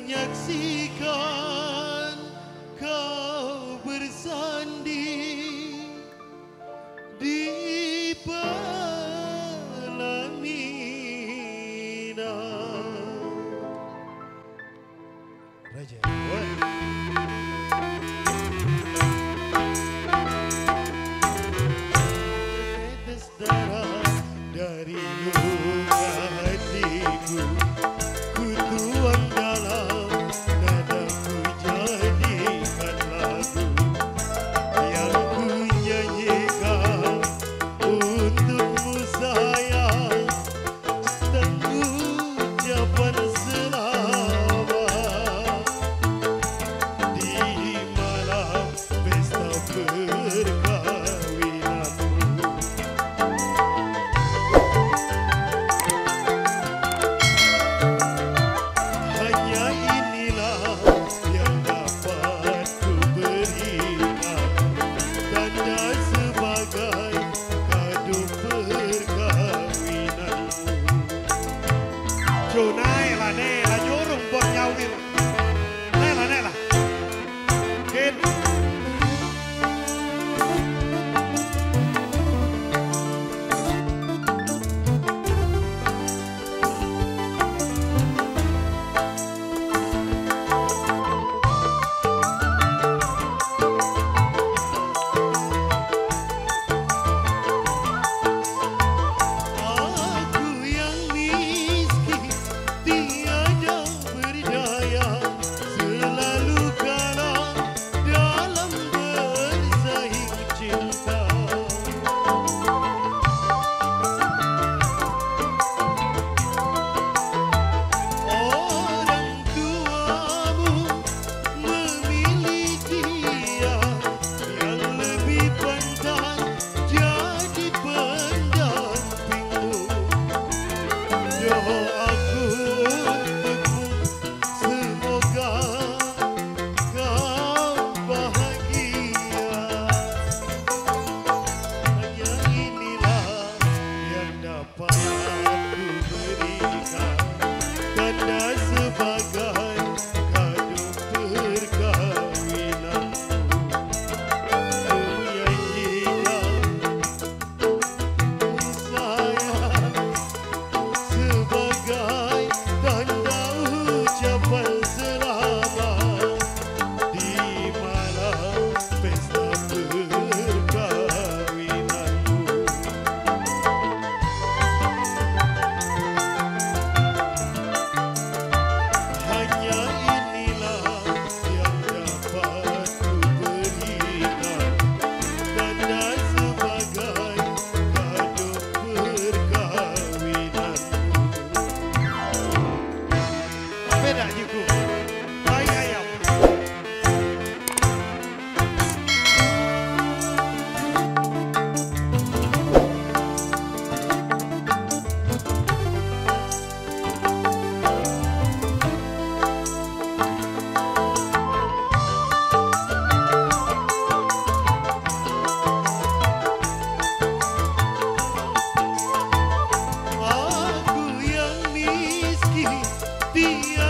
menyaksikan kau bersanding di pelaminan. Raja, tetes darah dari luka hatiku, ku tuang dalam nada ku jadikan lagu yang ku nyanyikan untukmu sayang, dan ucapan selamat di malam pesta perkahwinanmu. Hanya inilah yang dapat ku berikan, tanda sebagai kado perkahwinanmu. Jonai lah ne lah jorong buat nyawir. Ne lah. Ken. Aku yang miskin, tiada berdaya, selalu kalah dalam bersaing cinta. Orang tuamu memilih dia yang lebih pandai jadi pendampingmu. Doaku untukmu, semoga kau bahagia. Hanya inilah yang dapat ku berikan, tanda sebagai kado perkahwinanmu. Ku nyanyikan sayang sebagai tanda ucapan selamat di malam pesta perkahwinanmu. Hanya inilah yang dapat ku berikan, tanda sebagai kado perkahwinanmu. Beda jiku, hai ayam. Aku yang miskin, tiada